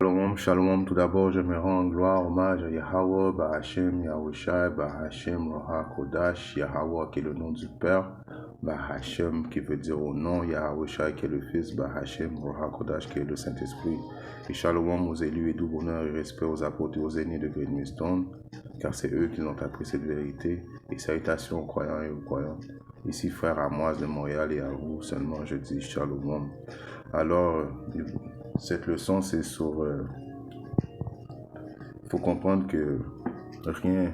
Shalom, shalom. Tout d'abord, je me rends gloire, hommage à Yahweh, Bahashem, Yahushai, Bahashem, Roha Kodash, Yahweh qui est le nom du Père, Bahashem qui veut dire au nom, Yahushai qui est le Fils, Bahashem, Roha Kodash qui est le Saint-Esprit. Et shalom aux élus et doux bonheur et respect aux apôtres et aux aînés de Great Millstone, car c'est eux qui ont appris cette vérité. Et salutations aux croyants et aux croyantes. Ici, frère Amoise de Montréal, et à vous seulement je dis shalom. Alors, cette leçon, c'est sur... Il faut comprendre que rien...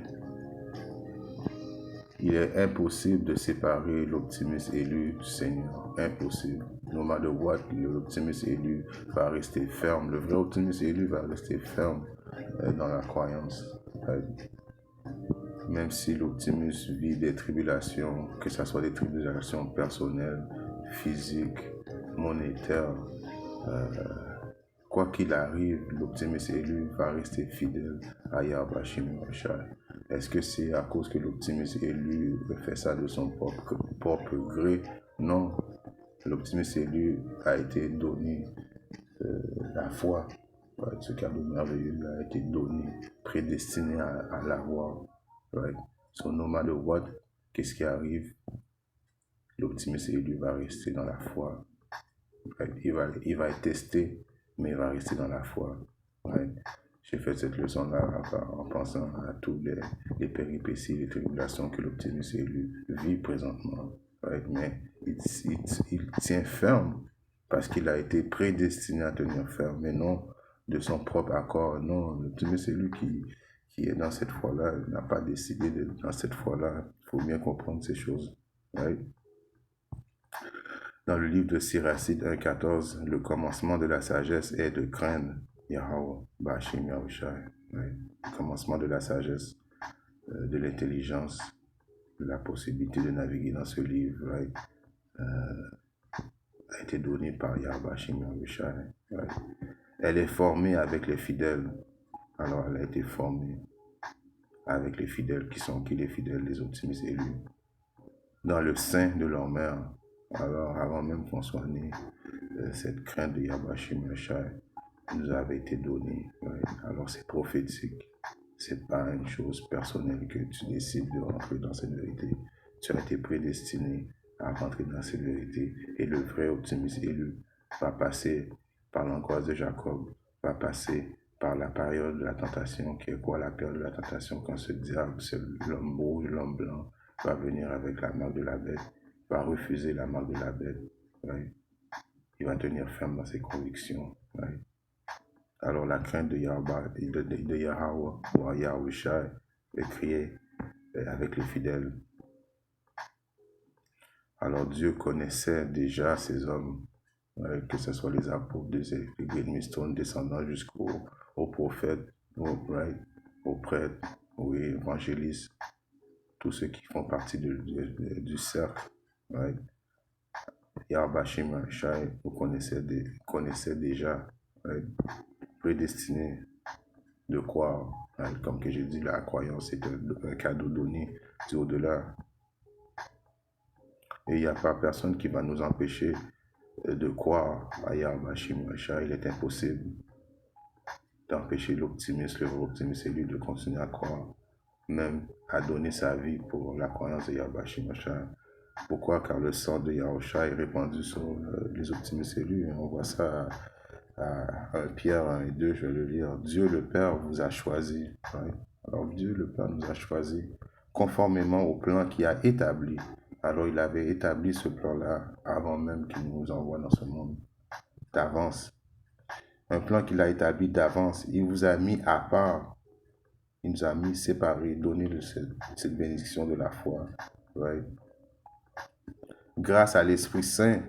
Il est impossible de séparer l'optimiste élu du Seigneur. Impossible. No matter what, l'optimiste élu va rester ferme. Le vrai optimiste élu va rester ferme dans la croyance. Même si l'optimiste vit des tribulations, que ce soit des tribulations personnelles, physiques, monétaires, quoi qu'il arrive, l'optimiste élu va rester fidèle à Yahweh Shim Yoshai. Est-ce que c'est à cause que l'optimiste élu fait ça de son propre gré? Non. L'optimiste élu a été donné la foi. Ce cadeau merveilleux a été donné, prédestiné à l'avoir. Right? So no matter what, qu'est-ce qui arrive, l'optimiste élu va rester dans la foi. Right? Il va être testé, mais il va rester dans la foi. Right? J'ai fait cette leçon-là en pensant à toutes les péripéties, les tribulations que l'optimiste élu vit présentement. Right? Mais il tient ferme parce qu'il a été prédestiné à tenir ferme, mais non de son propre accord. Non, l'optimiste élu qui est dans cette foi-là n'a pas décidé dans cette foi-là. Il faut bien comprendre ces choses. Right? Dans le livre de Siracide 1.14, le commencement de la sagesse est de craindre Yahweh, Bashim Yahushai. Right? Le commencement de la sagesse, de l'intelligence, de la possibilité de naviguer dans ce livre, right? A été donné par Yahweh, Bashim Yahushai. Right? Elle est formée avec les fidèles. Alors elle a été formée avec les fidèles qui sont qui les fidèles, les optimistes élus, dans le sein de leur mère. Alors avant même qu'on soit né, cette crainte de Yahweh Shim Yoshai nous avait été donnée. Right? Alors c'est prophétique. C'est pas une chose personnelle que tu décides de rentrer dans cette vérité. Tu as été prédestiné à rentrer dans cette vérité. Et le vrai optimiste élu va passer par l'angoisse de Jacob, va passer par la période de la tentation, qui est quoi la période de la tentation? Quand ce diable, c'est l'homme rouge, l'homme blanc, va venir avec la marque de la bête, va refuser la marque de la bête. Right? Il va tenir ferme dans ses convictions. Right? Alors la crainte de Yahweh ou Yahushai est créée avec les fidèles. Alors Dieu connaissait déjà ces hommes, que ce soit les apôtres de Great Millstone descendant jusqu'aux prophètes, aux prêtres, aux évangélistes, tous ceux qui font partie du cercle. Right? Yahweh Shim Yoshai vous connaissait déjà, right? Prédestiné de croire. Right? Comme que j'ai dit, la croyance est un cadeau donné du au-delà. Et il n'y a pas personne qui va nous empêcher de croire à Yahweh Shim Yoshai. Il est impossible d'empêcher l'optimiste, le vrai optimiste élu, de continuer à croire, même à donner sa vie pour la croyance de Yahweh Shim Yoshai. Pourquoi? Car le sang de Yahushua est répandu sur les optimistes élus. On voit ça à 1 Pierre 1 et 2, je vais le lire. Dieu le Père vous a choisi. Right? Alors Dieu le Père nous a choisi conformément au plan qu'il a établi. Alors il avait établi ce plan-là avant même qu'il nous envoie dans ce monde, d'avance. Un plan qu'il a établi d'avance. Il vous a mis à part. Il nous a mis séparés, donné cette bénédiction de la foi. Right? Grâce à l'Esprit Saint,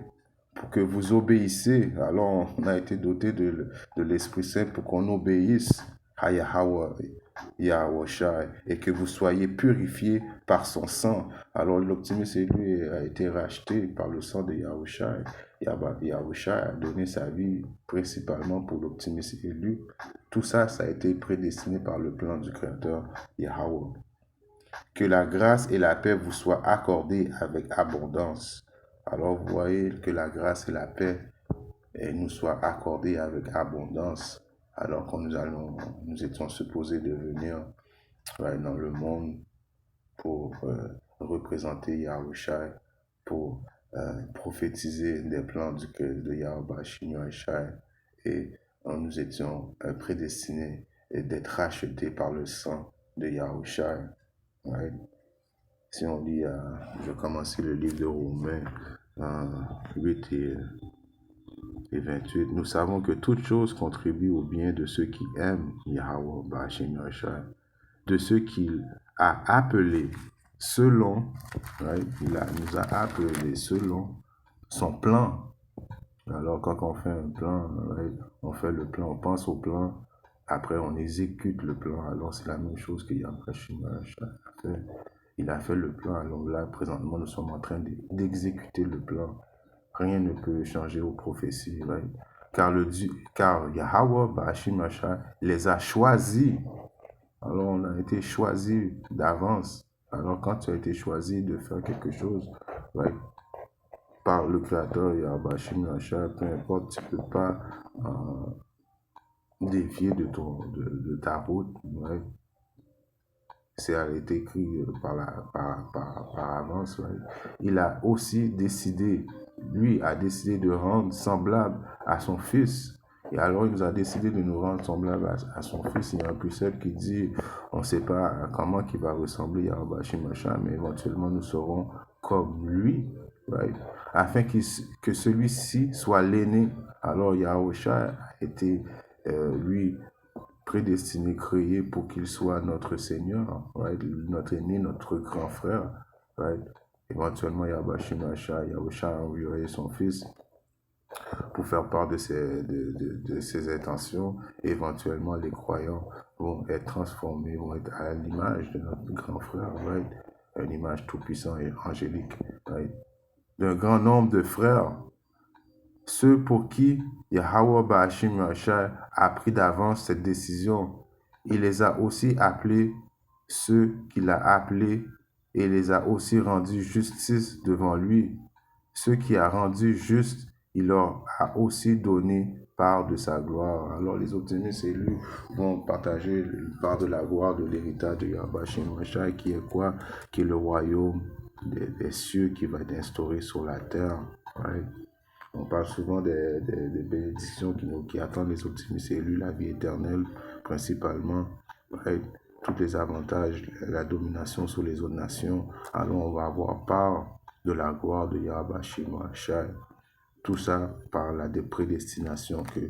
pour que vous obéissiez. Alors, on a été doté de l'Esprit Saint pour qu'on obéisse à Yahweh, Yahushai, et que vous soyez purifiés par son sang. Alors, l'optimiste élu a été racheté par le sang de Yahushai. Yahushai a donné sa vie principalement pour l'optimiste élu. Tout ça, ça a été prédestiné par le plan du Créateur, Yahweh. Que la grâce et la paix vous soient accordées avec abondance. Alors vous voyez que la grâce et la paix nous soient accordées avec abondance. alors qu'on nous étions supposés de venir dans le monde pour représenter Yahushua, pour prophétiser des plans du cœur de Yahweh Yahushua. Et nous étions prédestinés d'être rachetés par le sang de Yahushua. Right? Si on lit, je vais commencer le livre de Romains 8 et 28, nous savons que toute chose contribue au bien de ceux qui aiment Yahweh Bashim Yahushua, de ceux qu'il a appelés selon, il nous a appelés selon son plan. Alors quand on fait un plan, on fait le plan, on pense au plan, après on exécute le plan. Alors c'est la même chose que Yahweh Bashim Yahushua a fait. Il a fait le plan, alors là présentement nous sommes en train d'exécuter le plan. Rien ne peut changer aux prophéties, car Yahweh Bashim Yahushua les a choisis. Alors on a été choisi d'avance. Alors quand tu as été choisi de faire quelque chose, par le Créateur, Yahweh Bashim Yahushua, peu importe, tu ne peux pas dévier de ta route. C'est été écrit par avance. Il a aussi décidé, lui a décidé de rendre semblable à son fils. Et alors il nous a décidé de nous rendre semblable à son fils. Il y a un précepte qui dit, on ne sait pas comment il va ressembler à Bashim Yahushua, mais éventuellement nous serons comme lui, afin que celui-ci soit l'aîné. Alors Yahushua a été, lui, prédestiné, créé pour qu'il soit notre Seigneur, notre aîné, notre grand frère. Éventuellement, Yahbashim Yahushua a envoyé son fils pour faire part de ses intentions. Éventuellement, les croyants vont être transformés, vont être à l'image de notre grand frère, une image tout-puissant et angélique. D'un grand nombre de frères, ceux pour qui Yahweh Bashim Yahushua a pris d'avance cette décision, il les a aussi appelés, ceux qu'il a appelés, et les a aussi rendus justice devant lui. Ceux qui a rendus justes, il leur a aussi donné part de sa gloire. Alors les optimistes élus vont partager part de la gloire de l'héritage de Yahweh Bashim Yahushua, qui est quoi? Qui est le royaume des cieux qui va être instauré sur la terre. On parle souvent des bénédictions qui attendent les optimistes élus, la vie éternelle principalement, tous les avantages, la domination sur les autres nations. Alors on va avoir part de la gloire de Yahweh Bashim Yahushua. Tout ça par la prédestination que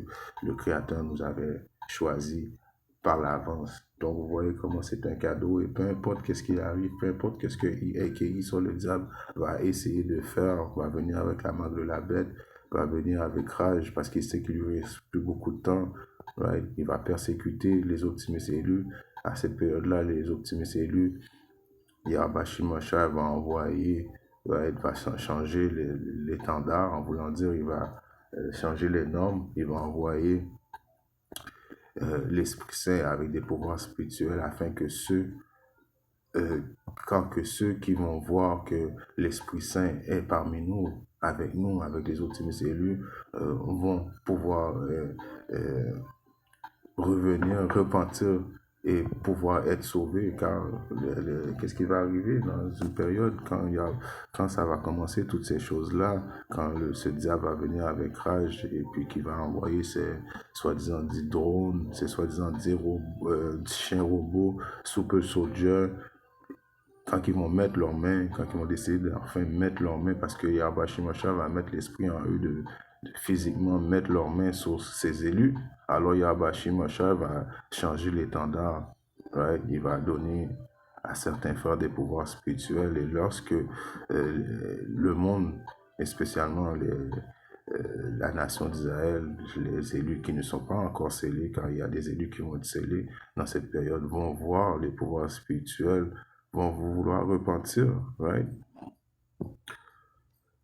le Créateur nous avait choisi par l'avance. Donc vous voyez comment c'est un cadeau, et peu importe qu'est-ce qui arrive, peu importe qu'est-ce que sur le diable va essayer de faire, va venir avec la marque de la bête, va venir avec rage parce qu'il sait qu'il lui reste plus beaucoup de temps. Il va persécuter les optimistes élus. À cette période-là, les optimistes élus, Yahweh Bashim Yahushua va envoyer, il va changer l'étendard, en voulant dire, il va changer les normes, il va envoyer l'Esprit Saint avec des pouvoirs spirituels afin que ceux qui vont voir que l'Esprit Saint est parmi nous, avec les optimistes élus, vont pouvoir revenir, repentir et pouvoir être sauvés, car qu'est-ce qui va arriver dans une période quand ça va commencer, toutes ces choses-là, quand ce diable va venir avec rage et puis qui va envoyer ses soi-disant dit drones, ses soi-disant dit chiens robots, super soldiers, quand ils vont mettre leurs mains, quand ils vont décider d'enfin mettre leurs mains, parce que Yahweh Bashim Yahushua va mettre l'esprit en eux de physiquement mettre leurs mains sur ses élus, alors Yahweh Bashim Yahushua va changer l'étendard. Il va donner à certains frères des pouvoirs spirituels, et lorsque le monde, et spécialement la nation d'Israël, les élus qui ne sont pas encore scellés, car il y a des élus qui vont être scellés dans cette période, vont voir les pouvoirs spirituels, vont vouloir repentir,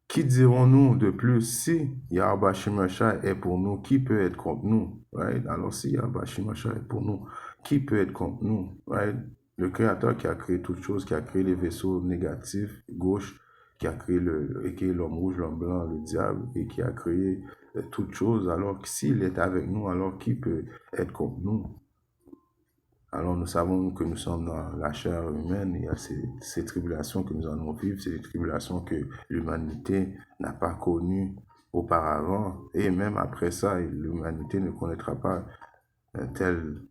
Qui dirons-nous de plus? Si Yahweh Bashim Yahushua est pour nous, qui peut être contre nous? Alors si Yahweh Bashim Yahushua est pour nous, qui peut être contre nous? Le Créateur qui a créé toutes choses, qui a créé les vaisseaux négatifs, gauche, qui a créé l'homme rouge, l'homme blanc, le diable, et qui a créé toutes choses. Alors s'il est avec nous, alors qui peut être contre nous? Alors nous savons que nous sommes dans la chair humaine, il y a ces tribulations que nous allons vivre, c'est des tribulations que l'humanité n'a pas connues auparavant, et même après ça, l'humanité ne connaîtra pas un tel,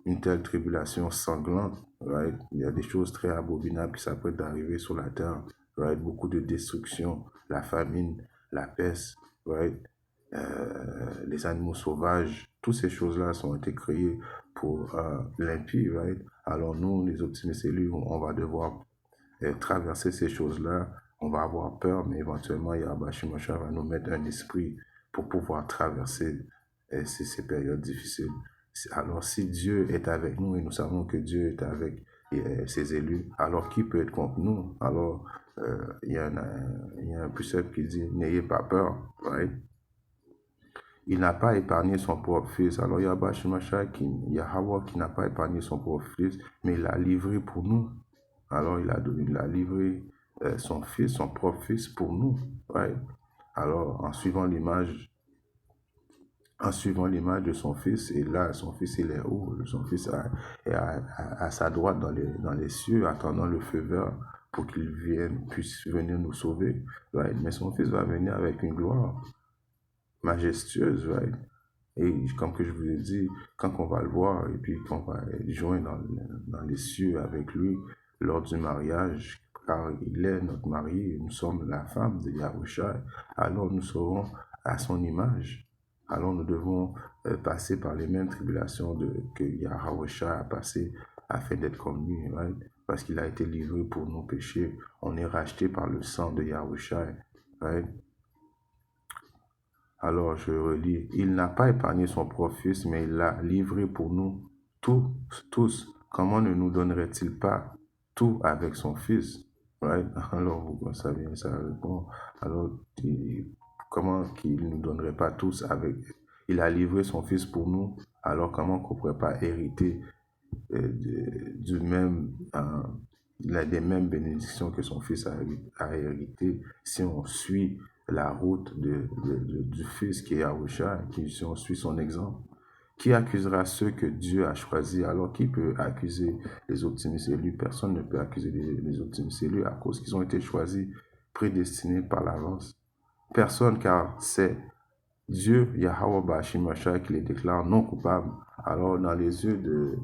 une telle tribulation sanglante. Right? Il y a des choses très abominables qui s'apprêtent d'arriver sur la terre, right? Beaucoup de destruction, la famine, la peste, right? Les animaux sauvages, toutes ces choses-là ont été créées pour l'impie, right? Alors nous, les optimistes élus, on va devoir traverser ces choses-là. On va avoir peur, mais éventuellement, Yahweh Shimosha va nous mettre un esprit pour pouvoir traverser ces périodes difficiles. Alors si Dieu est avec nous et nous savons que Dieu est avec ses élus, alors qui peut être contre nous? Alors il y a un précepte qui dit, n'ayez pas peur, right? Il n'a pas épargné son propre fils. Alors Yahweh qui n'a pas épargné son propre fils, mais il l'a livré pour nous. Alors il a livré son fils, son propre fils pour nous. Right? Alors en suivant l'image de son fils, et là son fils il est où? Son fils est à sa droite dans les cieux, attendant le feu vert pour qu'il puisse venir nous sauver. Right? Mais son fils va venir avec une gloire majestueuse, right? Et comme que je vous ai dit, quand on va le voir et puis qu'on va être joint dans les cieux avec lui lors du mariage, car il est notre mari, nous sommes la femme de Yahushua, alors nous serons à son image. Alors nous devons passer par les mêmes tribulations que Yahushua a passé afin d'être comme lui, right? Parce qu'il a été livré pour nos péchés. On est racheté par le sang de Yahushua, right? Alors je relis, il n'a pas épargné son propre fils, mais il l'a livré pour nous tous. Comment ne nous donnerait-il pas tout avec son fils? Right? Alors ça vient, ça répond. Alors comment qu'il ne nous donnerait pas tous avec? Il a livré son fils pour nous. Alors comment qu'on ne pourrait pas hériter du même des mêmes bénédictions que son fils a hérité si on suit la route du fils qui est Yahusha, si on suit son exemple? Qui accusera ceux que Dieu a choisis? Alors qui peut accuser les optimistes élus? Personne ne peut accuser les optimistes élus à cause qu'ils ont été choisis, prédestinés par l'avance. Personne, car c'est Dieu, Yahweh Bashim Mashiach, qui les déclare non coupables. Alors dans les yeux de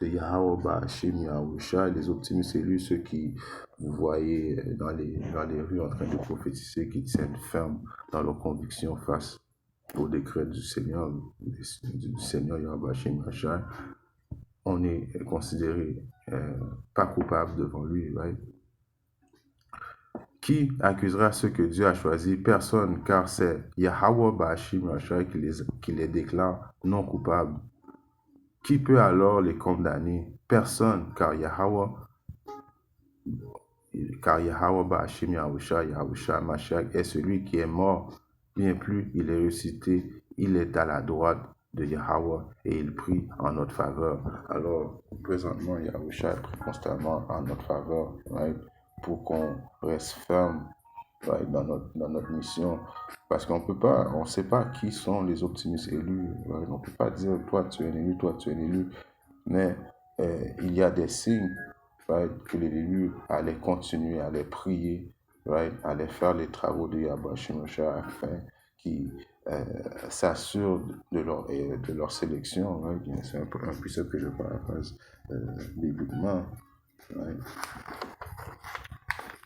Yahweh Bashim Yahusha, les optimistes élus, ceux qui vous voyez dans les rues en train de prophétiser, qui tiennent ferme dans leurs convictions face au décret du Seigneur Yahweh Bashim Yahusha, on est considéré pas coupable devant lui, right? Qui accusera ceux que Dieu a choisis? Personne, car c'est Yahweh Bashim Yahusha qui les déclare non coupables. Qui peut alors les condamner? Personne, car Yahweh Bashim Yahusha Mashiach est celui qui est mort, bien plus il est ressuscité, il est à la droite de Yahweh et il prie en notre faveur. Alors, présentement, Yahusha prie constamment en notre faveur, right? Pour qu'on reste ferme, right? dans notre mission. Parce qu'on ne sait pas qui sont les optimistes élus. Right? On ne peut pas dire, toi tu es un élu, toi tu es un élu. Mais il y a des signes, right, que les élus allaient continuer, allaient prier, right, allaient faire les travaux de Yahweh Shimosha afin qu'ils s'assurent de leur sélection. Right? C'est un précepte que je paraphrase bibliquement. Right?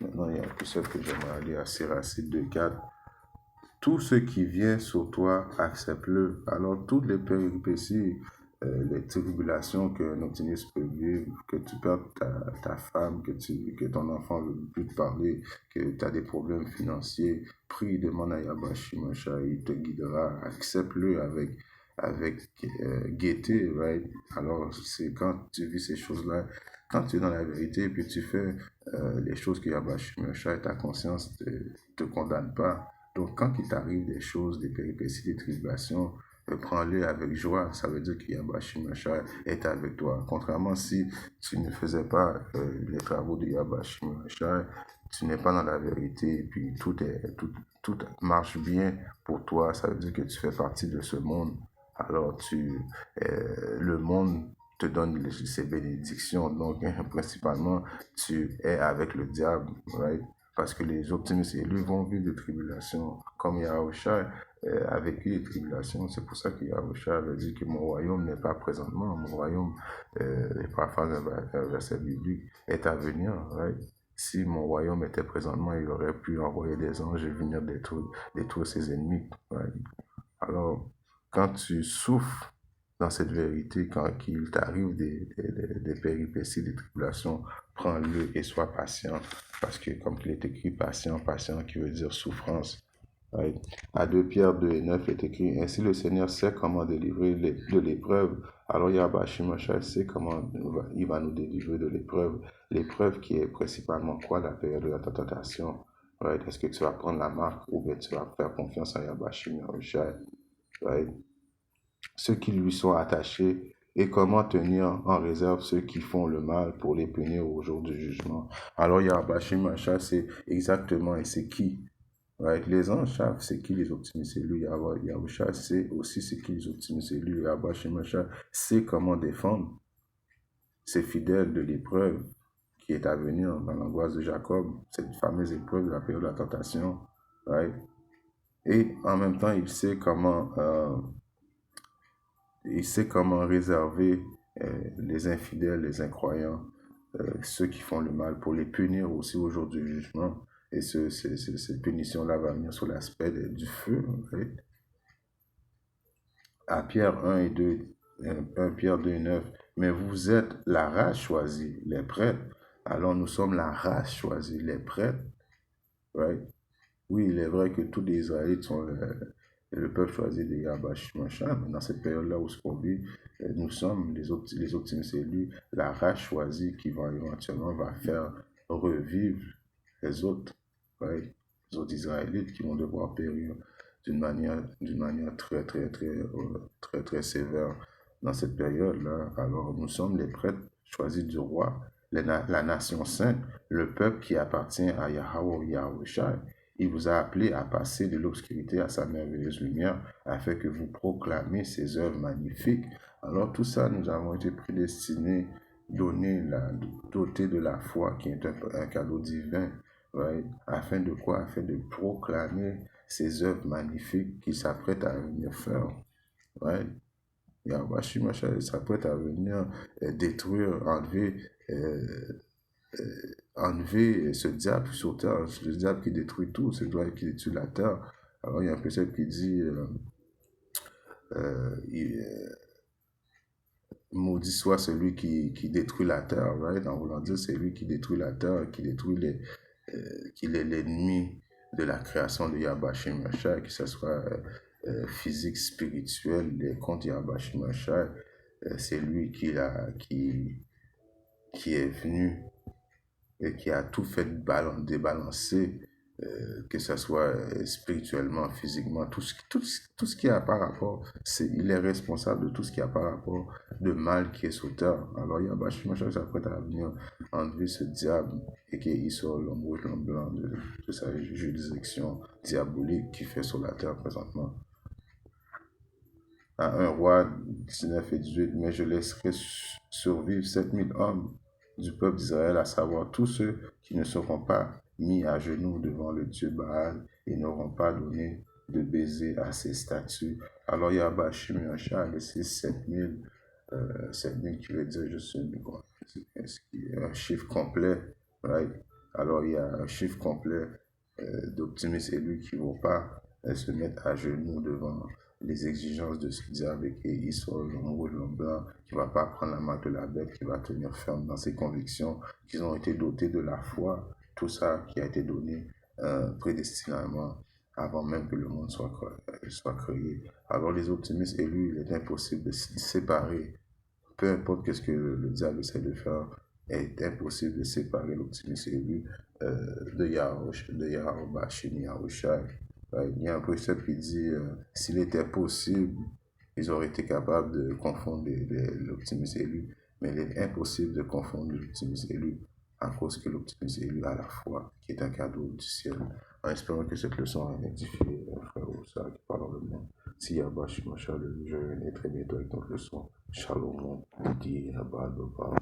Maintenant, il y a un précepte que j'aimerais aller à Siracide 2.4. Tout ce qui vient sur toi, accepte-le. Alors, toutes les péripéties, les tribulations qu'un optimiste peut vivre, que tu perds ta femme, que ton enfant ne veut plus te parler, que tu as des problèmes financiers, prie, demande à Yahweh Shimosha, il te guidera. Accepte-le avec gaieté, right? Alors, c'est quand tu vis ces choses-là, quand tu es dans la vérité, puis tu fais les choses que Yahweh Shimosha et ta conscience te condamne pas. Donc, quand il t'arrive des choses, des péripéties, des tribulations, prends-le avec joie. Ça veut dire que Yahweh Hashem Yahshua est avec toi. Contrairement si tu ne faisais pas les travaux de Yahweh Hashem Yahshua, tu n'es pas dans la vérité, et puis tout marche bien pour toi. Ça veut dire que tu fais partie de ce monde. Alors le monde te donne ses bénédictions. Donc, principalement, tu es avec le diable, right? Parce que les optimistes élus vont vivre des tribulations, comme Yahushua a vécu les tribulations. C'est pour ça que Yahushua avait dit que mon royaume n'est pas présentement, mon royaume, et parfois un verset biblique, est à venir, right? Si mon royaume était présentement, il aurait pu envoyer des anges et venir détruire ses ennemis, right? Alors, quand tu souffres dans cette vérité, quand il t'arrive des péripéties, des tribulations, prends-le et sois patient. Parce que, comme il est écrit, patient, patient, qui veut dire souffrance. Right? À 2 Pierre 2 et 9 est écrit, ainsi le Seigneur sait comment délivrer de l'épreuve. Alors Yahweh Shimashah sait comment il va nous délivrer de l'épreuve. L'épreuve qui est principalement quoi? La période de la tentation. Right? Est-ce que tu vas prendre la marque ou bien tu vas faire confiance à Yahweh Shimashah? Right? Ceux qui lui sont attachés et comment tenir en réserve ceux qui font le mal pour les punir au jour du jugement. Alors Yahweh Shimashah, c'est exactement, et c'est qui? Right? Les anges savent c'est qui les optimistes élus. Yahusha sait aussi c'est qui les optimistes élus. Yahweh Shemashah sait comment défendre ses fidèles de l'épreuve qui est à venir dans l'angoisse de Jacob, cette fameuse épreuve de la période de la tentation. Right? Et en même temps, il sait comment réserver les infidèles, les incroyants, ceux qui font le mal, pour les punir aussi au jour du jugement. Et cette punition-là va venir sous l'aspect du feu. Right? À Pierre 1 et 2, 1 Pierre 2 et 9, mais vous êtes la race choisie, les prêtres. Alors nous sommes la race choisie, les prêtres. Right? Oui, il est vrai que tous les Israélites sont le peuple choisi de Yahweh Shemashah, mais dans cette période-là où on vit, nous sommes les optimistes élus, la race choisie qui va éventuellement faire revivre les autres, right? Les autres Israélites qui vont devoir périr d'une manière très sévère dans cette période-là. Alors nous sommes les prêtres choisis du roi, la nation sainte, le peuple qui appartient à Yahweh Yahushua. Il vous a appelé à passer de l'obscurité à sa merveilleuse lumière, afin que vous proclamez ses œuvres magnifiques. Alors tout ça, nous avons été prédestinés, dotés de la foi, qui est un cadeau divin, right? Afin de quoi? Afin de proclamer ses œuvres magnifiques qu'il s'apprête à venir faire. Right? Yahweh Shemashah s'apprête à venir détruire, enlever ce diable sur terre, le diable qui détruit tout, ce diable qui détruit la terre. Alors il y a un précepte qui dit maudit soit celui qui détruit la terre, right? En voulant dire c'est lui qui détruit la terre, qui détruit qu'il est l'ennemi de la création de Yahweh Shemashah, que ce soit physique, spirituel, les comptes Yahweh Shemashah, c'est lui qui est venu et qui a tout fait débalancer, que ce soit spirituellement, physiquement, tout ce qui a par rapport, il est responsable de tout ce qui a par rapport de mal qui est sur terre. Alors Yahweh Shemashah s'apprête à venir enlever ce diable et qu'il soit l'homme rouge, l'homme blanc de sa juridiction diabolique qui fait sur la terre présentement. À 1 Roi 19 et 18, mais je laisserai survivre 7000 hommes du peuple d'Israël, à savoir tous ceux qui ne seront pas mis à genoux devant le Dieu Baal et n'auront pas donné de baiser à ses statues. Alors Yahweh Shemashah a laissé 7000, 7000 qui veut dire juste un chiffre complet, right? Alors il y a un chiffre complet d'optimistes élus qui ne vont pas se mettre à genoux devant les exigences de ce diable et qu'il soit l'homme rouge, l'homme blanc, qui ne va pas prendre la marque de la bête, qui va tenir ferme dans ses convictions, qu'ils ont été dotés de la foi, tout ça qui a été donné prédestinément avant même que le monde soit créé. Alors les optimistes élus, il est impossible de séparer, peu importe ce que le diable essaie de faire, il est impossible de séparer l'optimiste élu de Yahweh Shemi Yahushua. Il y a un précepte qui dit s'il était possible ils auraient été capables de confondre l'Optimus élu, mais il est impossible de confondre l'Optimus élu à cause que l'Optimus élu a la foi, qui est un cadeau du ciel. En espérant que cette leçon a édifié frère ou sœur qui parlent le monde. Si Yabba Shima Shalom, je reviendrai très bientôt avec notre leçon. Shalom, Didi, Yabba, Baba.